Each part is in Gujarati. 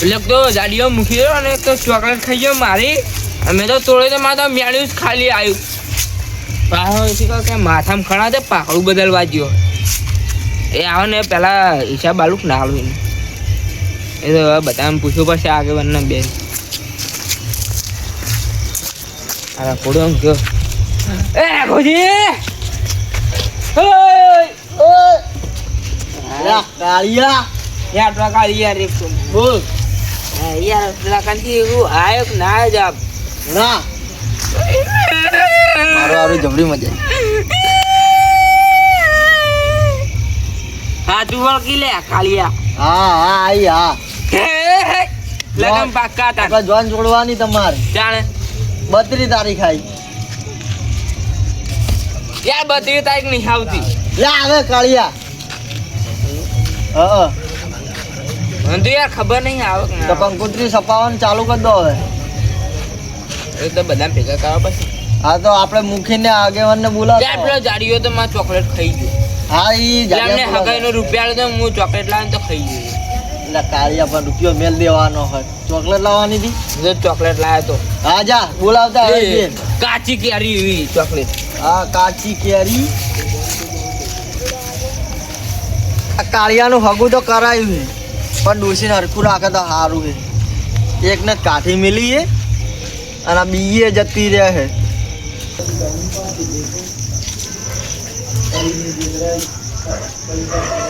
એટલે તો જાડીઓ મૂકી દો અને એક તો ચોકલેટ ખાઈ ગયો મારી અમે તો તોડે તો મારે તો મેળ્યું જ ખાલી આવ્યું પાછો કે માથામાં ખણા તે પાકડું બદલવા ગયો એ આવે ને પેલા હિસાબ આલુક ના આલું એ તો બધાને પૂછવું પડશે આગળ બેન અરે ફોડો એમ કયો એ ખોજી કાળિયા યાર ટકા યાર એક બોલ યાર ટકાથી એવું આયો કે ના જ આપ ના મારો આરું જબરી મજા હા તું વળકી લે કાળિયા હા હા આઈ હા લગન પાક્કા હતા આપણે જોન જોડવાની તમારે જાણે 32 તારીખ આવી યાર 32 તારીખ નહીં આવતી લે આવે કાળિયા હા મને તો યાર ખબર નહીં આવે કે તો કંકોત્રી છપાવવાનું ચાલુ કરી દો હવે એ તો બધા ભેગા કરવા પછી હા તો આપણે મૂકીને આગેવાનને બોલાવો યાર પેલો જાડીઓ તો માં ચોકલેટ ખાઈ ગયો હા ઈ એમને હગાઈનો રૂપિયા આલ્યો તો હું ચોકલેટ લાવીને તો ખાઈ ગયો એટલે કાળિયા પણ રૂપિયો મેલ દેવાનો હોય ચોકલેટ લાવવાની હતી હું તો ચોકલેટ લાવ્યો તો હા જા બોલાવતા હવે કાચી કેરી એવી ચોકલેટ હા કાચી કેરી આ કાળિયાનું હગું તો કરાયું છે પણ ડોસીને હરખું રાખે તો સારું છે એકને કાઠી મિલી છે અને આ બીએ જતી રહે છે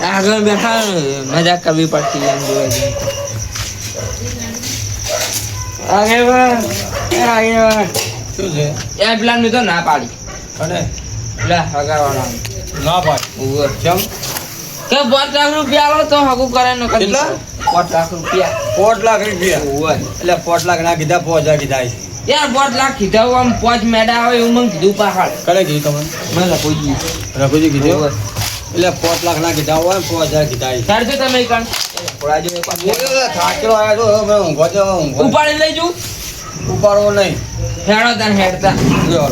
આગળ બેઠા મજા કરવી પડતી એમ જોવા જઈએ શું છે એ પ્લાન તો ના પાડી અને પેલા હગાવાળા ના ભાઈ ઉભો કેમ કે 5 લાખ રૂપિયા આલો તો હગું કરે નો કરી કેટલા? 5 લાખ રૂપિયા 4 લાખ રૂપિયા ઓય એટલે 5 લાખ ના કીધા 5 હજાર કીધા છે. યાર 5 લાખ કીધા આમ 5 મેડા આવે એવું મને કીધું પાછળ કરે કીધું તમને મને લખોજી રઘુજી કીધું એટલે 5 લાખ ના કીધા હોય 5 હજાર કીધા છે. તાર જો તમે કણ થોડા જો એક થાકેલો આવ્યો તો હવે ઊંઘો તો ઊંઘો ઉપાડી લઈ જુ ઉપાડવો નહીં હેડો તને હેડતા લ્યો.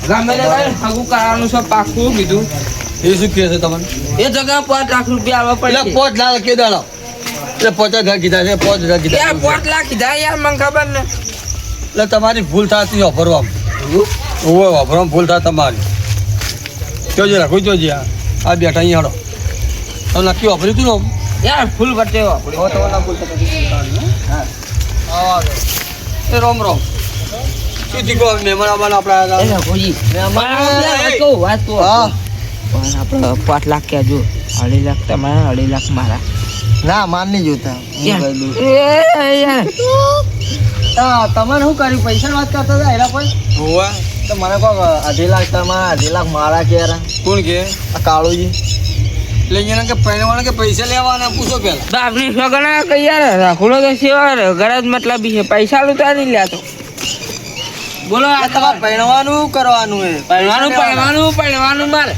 ગમે તે કરે હગું કરવાનું છે પાકું કીધું એ શું કહે છે તમને એ જગ્યા 5 લાખ રૂપિયા આવવા એટલે પડે 5 લાખ કે દાડો એટલે 50 હજાર કીધા છે 5 હજાર કીધા યાર 5 લાખ કીધા યાર મને ખબર ને એટલે તમારી ભૂલ થતી વાપરવામાં ઓવે વાપરવામાં ભૂલ થાય તમારી જોજે રાખો જોજે આ બેઠા અહીં હાડો તો નક્કી વાપર્યું તું ને યાર ફૂલ વટે વાપરી હવે તમારા ભૂલ હા એ રોમ રોમ શું દીકો મહેમાન આવવાના આપણે આવ્યા એ કોઈ વાત કહું વાત કહું હા પણ આપણે 5 લાખ ક્યાં જો 2.5 લાખ તમારા 2.5 લાખ મારા ના માન નહીં જોતા હું કહી દઉં યાર તમારે શું કર્યું પૈસા વાત કરતા હતા એના કોઈ હોવા તો મને કહો 2.5 લાખ તમારા 2.5 લાખ મારા ક્યારે કોણ કે આ કાળુજી એટલે અહીંયા કે પહેરવાના કે પૈસા લેવાના પૂછો પેલા બાપની સગણા કે યાર રાખોલો તો સેવા ગરજ મતલબ છે પૈસા લૂતા નહીં લેતો બોલો આ તમારે પહેરવાનું કરવાનું હે પડવાનું મારે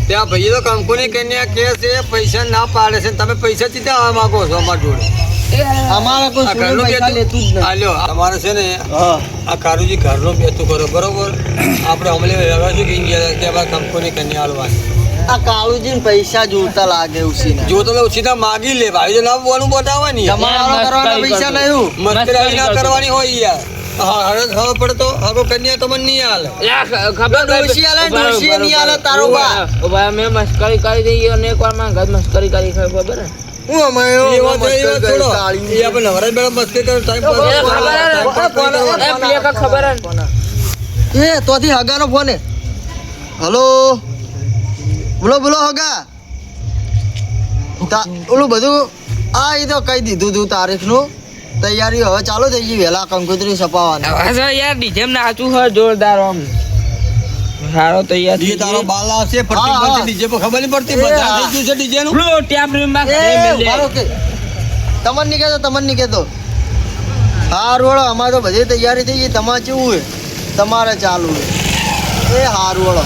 ત્યાં ભાઈ તો કંકુની કન્યા કે છે પૈસા ના પાડે છે તમે પૈસા ચીતા આવવા માંગો છો અમારા જોડે અમારે કોઈ આ સોનું ઘરનું પૈસા લેતું જ નહીં આલ્યો તમારે છે ને હા આ કારુજી ઘરનું બેતું કરો બરોબર આપણે અમલે રહેવા છું કે ઇન્ડિયા કે આ કંકુની કન્યા હાલવાની આ કાળુજી પૈસા જોતા લાગે ઉસીને જો તમે સીધા માગી લે ભાઈ તો ના બોલવું બતાવવાની જમાવાનો કરવાના પૈસા નહીં મસ્કરી ના કરવાની હોય યાર હા હવે ખબર પડે તો હવે કન્યા તમને નહીં હાલે ખબર ડોશી આલે ડોશી નહીં આલે તારો બા મેં મસ્કરી કરી દઈ અને એક વાર માં મસ્કરી કરી ખબર ને હું અમે એ વાત છોડો એ આપણે નવરાજ બેડા મસ્કરી કરો ટાઈમ ખબર એ તોથી હગાનો ફોન હે હલો બોલો બોલો હગા ઓલું બધું આ એ તો કહી દીધું તું તારીખનું તૈયારી હવે ચાલુ થઈ ગઈ વહેલા કંકોત્રી છપાવવાની યાર ડીજે નાચું હોય જોરદાર આમ સારો તૈયાર ડીજે તારો બાલ આવશે ફરતી ફરતી ડીજે પર ખબર નહીં પડતી બધા થઈ ગયું છે ડીજે નું ટેપ રૂમમાં તમને નહીં કહેતો હારું વળો અમારે તો બધી તૈયારી થઈ ગઈ તમારે કેવું હોય તમારે ચાલુ છે એ હારું વળો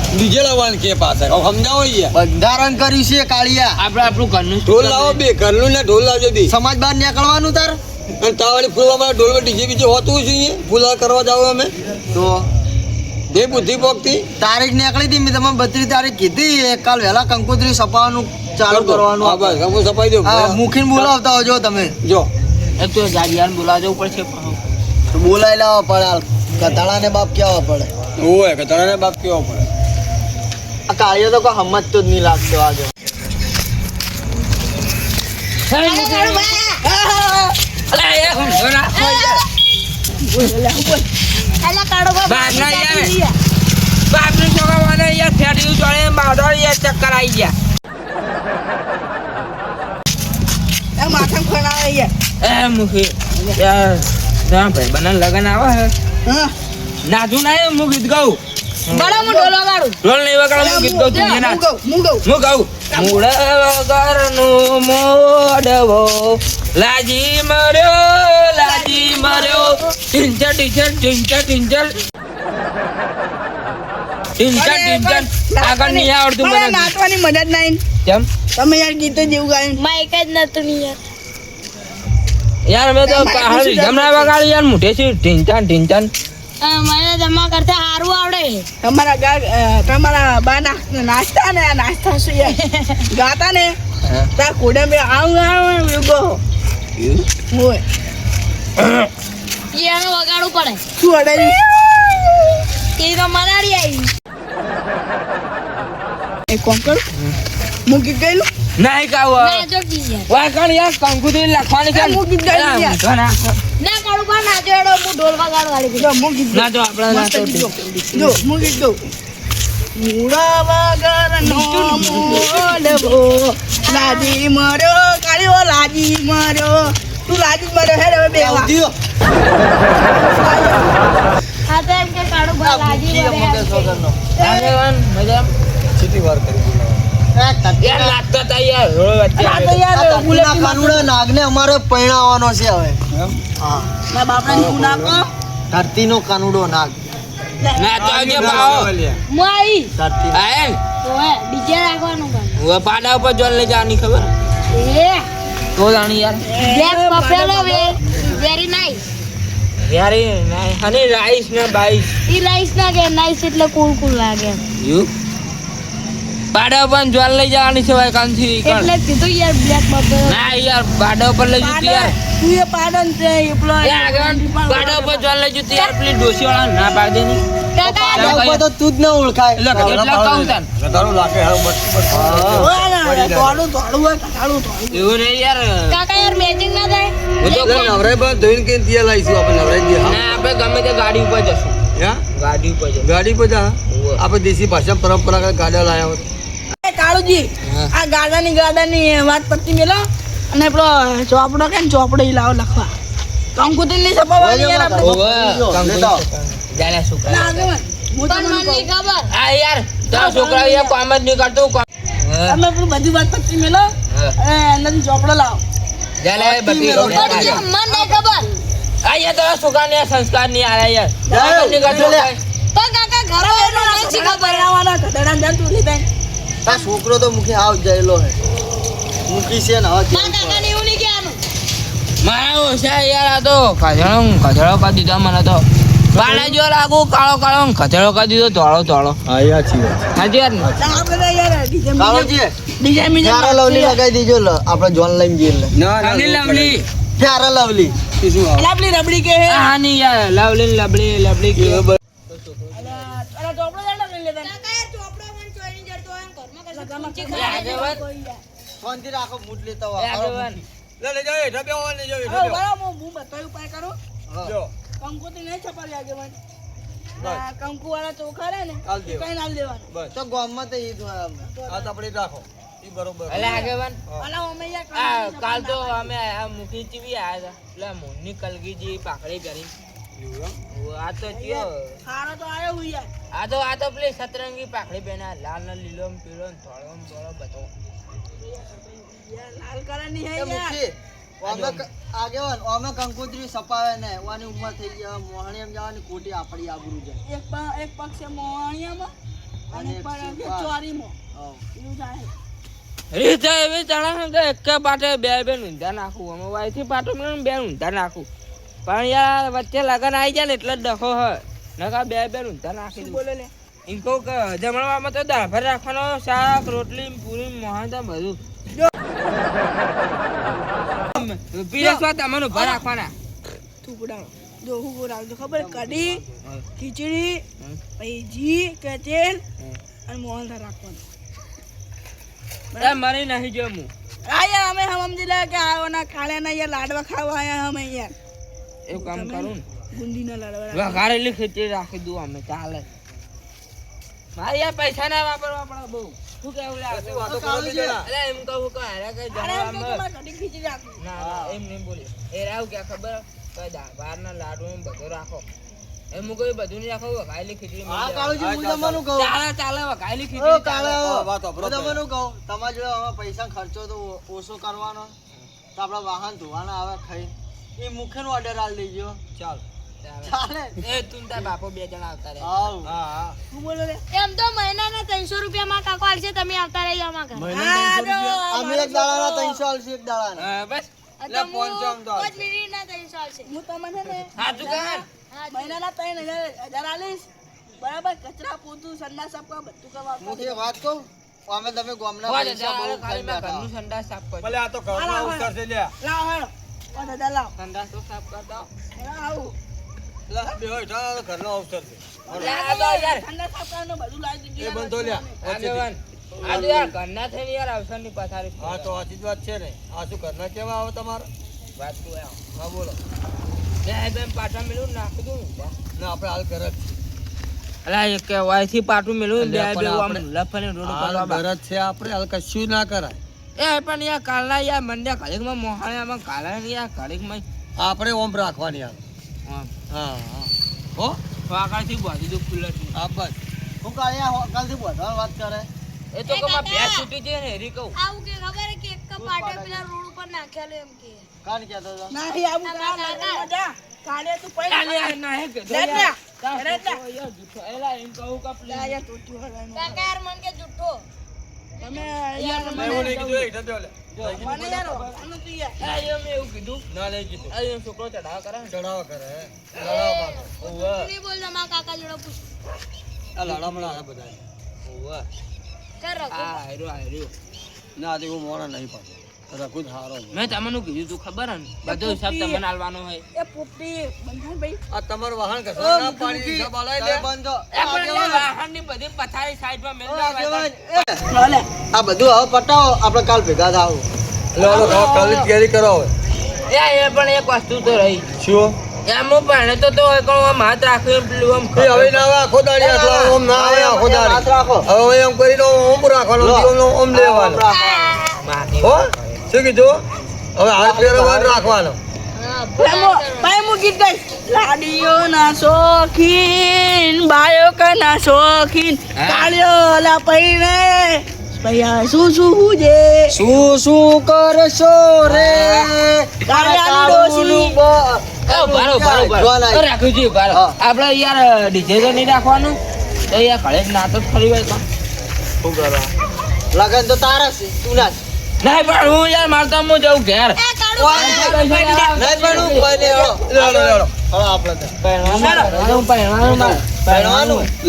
ડીજે લાવવાનું કે પાસે સમજાવો યાર બંધારણ કર્યું છે કાળિયા આપણે આપણું ઘરનું ઢોલ લાવો બે ઘરનું ને ઢોલ લાવજો બી સમાજ બહાર નીકળવાનું તાર અને તાવાળી ફૂલવા ઢોલ માં ડીજે બીજે હોતું છે અહીંયા ફૂલા કરવા જાવ અમે તો જે બુદ્ધિ પોકતી તારીખ નીકળી હતી મેં તમને 32 તારીખ કીધી કાલ વહેલા કંકોત્રી છપાવવાનું ચાલુ કરવાનું હા બસ હું સપાઈ દઉં હા મુખીને બોલાવતા હોજો તમે જો એક તો ગાડીયાને બોલાવવા જવું પડશે બોલાવી લાવવા પડે હાલ કતાળાને બાપ કેવા પડે ઓય કે તને બાપ કેવો પડે આ કાળિયો તો કોઈ સમજતો જ નહીં લાગતો આજે અલા એ સમજો ના બાપના યાર બાપને છોકરાને યાર ફેડ્યું જોડે મારો યાર ચક્કર આવી ગયા એ મુખી યાર તા ભાઈ બના લગન આવે હે નાજુ ના એ હું ગીત ગાઉં ઢોલ નહીં વગાડો હું ગીત ગાઉં તું એ નાચ હું ગાઉં મૂળ વગરનું મોડવો લાજી મર્યો ટીંચર ટીંચર આગળ નહીં આવડતું મને નાચવાની મદદ નહીં કેમ તમે યાર ગીતો જેવું ગાયું માઇક જ નતું નહીં યાર યાર મેં તો પહાડ જમણા વગાડી યાર મોઢે છે ઢીંચન મને જમા કરતા સારું આવડે તમારા બા નાચતા ને નાચતા શું યાર ગાતા ને ત્યાં કોડે બે આવું ગો હોય એનું વગાડવું પડે શું અડાયું એ તો મનાડી આવી એક કોમ કરું મૂકી ગયેલું નહીં કાવ ના જોગી યાર વાય કણ યાર કંકુતી લખવાની છે હું ગીત ગાઈ યાર. ના ના કાળું પણ ના જોડો હું ઢોલ વગાડવા વાળી જો મૂકી દો. ના જો આપણે ના તો જો મૂકી દો મૂળા વગરનો મોડવો લાજી મર્યો કાળીઓ લાજી મર્યો તું લાજી મર્યો હે હવે બેવા આવતીઓ. હા તો એમ કે કાળું બા લાજી બુદ્ધિ અમુક વગેરે વગરનો. આગેવાન મજા સીધી વાર કરી યાર લાગતા તા યાર રોડ વચ્ચે આ તો આવે. યાર આ તકતીના કાનુડા નાગને અમારે પરણાવવાનો છે હવે એમ હા ના બાપડા નું નાકો ધરતીનો કાનુડો નાગ ના તો આવજે પાઓ હું આવી ધરતી આયન તો હે ડીજે રાખવાનું કામ હું પાડા ઉપર જોલ લઈ જવાની ખબર એ તો જાણી યાર બેક બફેલો વેરી નાઈસ યાર એ ના હની રાઈસ ને બાઈસ ઈ રાઈસ ના કે નાઈસ એટલે કુલ લાગે યુ પાડા ઉપર જોલ લઈ જવાની છે ભાઈ કાંથી એટલે જ કીધું યાર બ્લેક બફેલો ના યાર પાડા ઉપર લઈ જતી યાર તું એ પાડન છે પેલો એ આગળ પાડા ઉપર જોલ લઈ જતી યાર પેલી ડોસી વાળા ના પાડી દેની કાકા આ ઉપર તો તું જ ન ઓળખાય એટલે કહું તને ગધાડું લાગે હારું બટ થોડું થોડું હોય કટાળું થોડું એવું રે યાર કાકા યાર મેચિંગ ના થાય હું તો નવરાઈ બંધ ધોઈને કઈ ત્યાં લાવીશું આપણે નવરાઈ દે ના આપણે ગમે તે ગાડી ઉપર જશું હા ગાડી ઉપર જશું ગાડી પર જા આપણે દેશી ભાષા પરંપરાગત ગાડા લાયા હોત એ કાળુજી હા. આ ગાડાની વાત પરથી મેલો અને પેલો ચોપડો કે ને ચોપડો ઈ લાવો લખવા કંકુતી ની છપાવવાની યાર આપણે લેતા આવો. જાલે ના, છોકરા આગેવાન, હું પણ તમને મને કહું. ખબર આ યાર તારા છોકરા યાર કામ જ નહીં કરતું તમે પેલું બધી વાત પરથી મેલો એનાથી ચોપડો લાવો જાલે બધી પણ જે મને ખબર આ યાર તારા છોકરાને યાર સંસ્કાર નહીં આયા યાર જાય, કામ જ નહીં કરતું લે. કાંઈ. પણ કાકા ઘરે એનો નથી ખબર બનાવવાના કટડા જાન તું લીધા તાર છોકરો તો મુખી આવ જયેલો હે મુખી છે ને હવે મારા કાકા ને એવું નહીં કહેવાનું મારા ઓછા યાર આ તો કચરો કરી દીધો મને તો પાણા જો લાગુ કાળો કચરો કરી દીધો ધોળો હા યાર છી વાત હાજી યાર આ બધા યાર કાળોજી ડીજે મીજે પ્યારા લવલી લગાવી દીજો આપણે જોન લઈને જઈએ એટલે ના ખાલી લવલી પ્યારા લવલી એ શું આવે? એલા પેલી રબડી કે હે હા નહીં યાર લવલી કે અલા ચોપડો જાન લઈ લેતા કાકા યાર ચોપડો મને ચોરી જતો હોય ઘરમાં કશું ઊંચી આગેવાન શાંતિ રાખો મૂડ લેતા એ આગેવાન લે લે જાઓ હેઠા બેહો ને જાઓ હેઠા હા બેહો. બરાબર હું બતાવ્યું ઉપાય કરું જો કંકુતી નહીં છપાવી આગેવાન આ કંકુ વાળા ચોખા રે ને હાલ એ દેવા. કઈ નાલ દેવાનું બસ તો ગામમાં તો ઈ જ હોય અમને. આ તો આપણે રાખો ઈ બરોબર અલે આગેવાન અલા અમે યાર આ કંકુતી કાલ તો છપાવી અમે આ મુખી ચીવી આયા હતા એટલે મોની કલગીજી પાકડી કરી એવું એમ? આ તો ચિયો હારો તો આયો હું યાર આ તો પેલી સતરંગી પાકડી પહેના લાલ ને લીલો ને પીળો ને ધોળો ને બોળો બધો યાર લાલ કલર ની હે એ યાર મુખી અમે આગેવાન અમે કંકોત્રી સપાવે ને વાની ઉંમર થઈ ગયા મોહણી એમ જવાની ખોટી આપણી આબરૂ જાય એક પક્ષ છે મોહણિયામાં અને એક પક્ષ છે ચોરીમાં હા. એવું જાય રીત એવી ચણા ને તો એક પાટે બે ઊંધા નાખું અમે વાયથી પાટો મળે ને બે ઊંધા નાખું પણ યાર વચ્ચે લગન આવી જાય ને એટલે જ ડખો હોય નકા બે ઊંધા નાખી શું દઉં બોલે લે એમ કહું કે જમણવારમાં તો દાળ ભાત રાખવાનો, શાક રોટલી પૂરી મોહનથાળ બધું પીરસવા તમને ઉભા રાખવાના. થૂકડાનો જો હું રાખજો ખબર કઢી ખીચડી પછી ઘી કે તેલ અને મોહનથાળ રાખવાનું. મારે નહીં જો હું આ યાર અમે સમજી લે કે આવો ના ખાલે ના યાર લાડવા ખાવા આયા અમે યાર એવું કામ કરું ને ગુંદીના લાડવા રાખવાના. વઘારેલી ખીચડી રાખી દઉં અમે ચાલે. મારે યાર પૈસા ના વાપરવા પડે બહુ. શું કેવું લાગે? અરે એમ કહું કે હારે કઈ અરે એમ કે જમવામાં તમારે કઢી ખીચડી રાખવી. ના એમ નહીં બોલી. એ રાવ કે ખબર કઈ દાળ ભાત ના લાડુ એમ બધું રાખો. એમ કોઈ બધું નહીં રાખો, વઘારેલી ખીચડી મળી હા જાય. કાળુજી હું તમને કહું ચાલે ચાલે વઘારેલી ઓ ખીચડી કાળો ચાલે. વાત સાંભળો હું તમને કહું તમારા જોડે હવે પૈસા ખર્ચો તો ઓછો કરવાનો તો આપણા વાહન ધોવાના આવે ખાઈ એ મુખ્યનો ઓર્ડર આલ દેજો ચાલ ચાલે એ તું તાર બાપો બે જણા આવતા રહે. હાવ હા શું બોલો રે? એમ તો મહિનાના 300 રૂપિયામાં કાકો આવશે, તમે આવતા રહેજો અમારા ઘરે. અમે એક દાડાના 300 આલશું એક દાડાના હા, બસ આ લે, તો હું 500 આમ તો 5 મિનિટના 300 આવશે. હું તમને ને સાચું કહે. હા, મહિનાના 3000 આલીશ બરાબર. કચરા પોતું સંડાસ સાફ કરવા બધું કરવા હું એક વાત કહું અમે તમે ગામના પાંચ પૈસા હજાર બહુ ખાલી ખાઈ મારા ઘરનું બેઠા. સંડાસ સાફ કરજો. ભલે આ તો ઘરનો અવસર છે લ્યા. લાવ હેડો 5000 લાવ સંડાસ તો સાફ કરતા આવો. હેડો આવું લે, બે હોય તો આ તો ઘરનો અવસર છે આ તો યાર સંડાસ સાફ કરવાનું બધું લાવી દીધું એ બંધો લ્યા આગેવાન, આ તો યાર ઘરના થઈને યાર અવસરની પથારી ફેરવે. હા તો આથી જ વાત છે ને. આ શું ઘરના કેવા આવે તમારે? વાત તું આવ. હા બોલો. બે બેન પાટા મેલું નાખી દઉં. ના આપણે હાલ ઘર જ અલા એક કે વાયથી પાટું મેલું બે અલ્યા, બે પણ આમ આપણે- લફને રોડ ઉપર હાલ વાબા. ઘર જ છે આપણે. હાલ કશું ના કરાય. એ પણ યાર કાલના યાર મંડ્યા ઘડીકમાં મોહાણામાં કાલા ને યાર ઘડીકમાં આપણે ઓમ રાખવાની હાલ. હા હા હા હો વાગડથી બાજુ તો ખુલ્લા છે. આ બસ હું કાળિયા કાલથી વધવાની વાત કરે એ તો કમા ભેંસ છૂટી છે ને હેરી કહું. આવું કે ખબર હે કે એક કપ પાટો પેલા રોડ ઉપર નાખેલો એમ કે. કાન કહેતો હતો ના આવું મજા કાલે તું પૈ અલ્યા, ના હે કે લે લે. તાર લે લે. છોકરો યાર જૂઠો. એલા એમ કહું કે please. યાર તોટ્યું હળવાનું. કાકા યાર મન કે જુઠ્ઠો. તમે યાર એવું મને નહીં કીધું. એ ઢબે ઓલે. મને યાર આનું તું યાર એલા, એમ એવું કીધું. ના નહીં કીધું. આ એમ છોકરો ચઢાવ કરે ને. ચડાવા કરે હે. લડાવા કરે. ઓવે, નહીં બોલતા મારા કાકા જોડે પૂછ. આ લડામણા આ બધા. ઓવે. કર રાખો. આ હાર્યો, હાર્યો. ના તે હું મોણા નહીં પાડતો. રઘુ જ હારો છે. મેં તમને કીધું તું ખબર હે ને બધો હિસાબ તમને આલવાનો હોય. એ પોપટી બંધાણ ભાઈ આ તમારું વાહન ઘસવા ના પાડી હિસાબ આલાય લે. બંધો એ પણ યાર વાહનની બધી પથારી સાઈડમાં મેલ દેવા. લે આ બધું હવે પટાવો આપણે કાલ ભેગા થાવ લો લો લો, કાલે તૈયારી કરો હવે. એ પણ એક વસ્તુ તો રહી. શું? એમ હું ભણે તો આમ હાથ રાખીને પેલું આમ એ હવે ના આવે આખો દાડી આટલો ઓમ ના આવે આખો હાથ દાડી. રાખો હવે એમ કરીને ઓમ રાખવાનો ઓમ લેવાનો. માથી હો શું કીધું? હવે હાથ ફેરવવાનો રાખવાનો. હા, ભાઈ હું ગીત ગાઈશ લાડીઓ ના શોખીન બાયો ના શોખીન હા. કાળિયો લા પૈને ભૈયા શું શું જે શું શું કરશો રે કાળિયાની ડોશી રાખ્યું છે બાર. હા. આપણે યાર ડીજે તો નહીં રાખવાનું તો યાર ઘરે જ નાતો જ ખરી હોય તો. શું કરવા લગન તો તારા છે તું ના છે. નહીં પણ હું યાર મારતો હું જઉં ઘેર. એ કાળું નહીં પણ હું કોઈ નહીં હેળો. લેડો લેડો હેળો આપણે તો. પહેરવાનું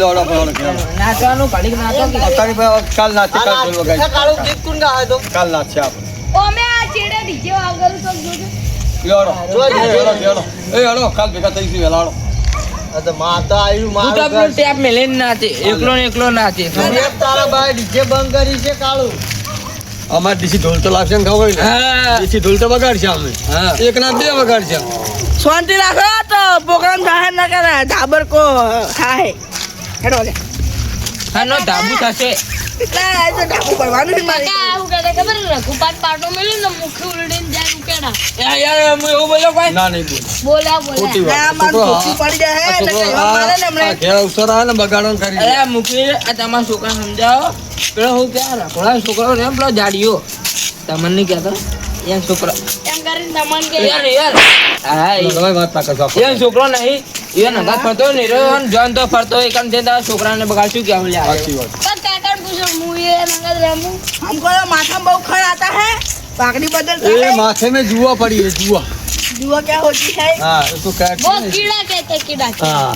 લેડો લેડો. નાચવાનું ઘડીક નાચો કે તારી પાસે કાલ નાચે કાલ બોલવા આ ગાય. કાળું ગીત કોણ ગાવે તો કાલ નાચે આપણે. અમે આ ચેડે ડીજે વાગરું તો જોજો. લેડો લેડો લેડો. એ હેડો કાલ ભેગા થઈશું વેલાડો. આ તો માતા આવ્યું તું તો મારું આપણું ઘર. ટેપ મેલીને નાચે એકલો ને એકલો નાચે. અરે તારા ભાઈ ડીજે બંધ કરી છે કાળું અમાર ડીસી ઢોલ તો લાગશે ને ખબર ને. હા ડીસી ઢોલ તો વગાડશે અમે. હા. એક ના બે વગાડશે. શાંતિ રાખો તો પ્રોગ્રામ જાહેર ના કરે ધાબર કો થાય હેડો લે આનો ધાબુ થશે. ના એ તો ધાબુ પડવાનું છે મારી કાકા આવું કહેતા ખબર હે? રઘુપાત પાટો મેલ્યું ને મુખ ઉલડીને જાય ઉકેડા. યાર હું એવું બોલ્યો કોઈ ના નહીં બોલ. બોલ્યા ખોટી બોલ્યા. વાત. ના મારું છોકરો ખોટું પડી જાય આ એટલે છોકરો કહેવા મારે ને આ હમણાં ઘેર અવસર આવે ને બગાડવાનું કરી દે. અરે મૂકી આ તમારા છોકરા સમજાવો પેલો હું ક્યાં રાખોડા છોકરો ને પેલો જાડિયો તમને નહીં કહેતો એમ છોકરો એમ કરીને તમન કે યાર યાર હા હવે વાત ના કરશો આપણે. એમ છોકરો નહીં એ નગા ફરતો નહીં રહ્યો જોન તો ફરતો એ કામ છે તારા છોકરાને બગાડશું કે આવું લે સાચી વાત. પણ કાકાને પૂછો હું એ નગર રમું. हमको तो माथा बहुत खड़ आता है पागड़ी बदलता એ है માથે में जुआ पड़ी है जुआ. जुआ क्या होती है हाँ ये तो कैट वो कीड़ा कहते कीड़ा हाँ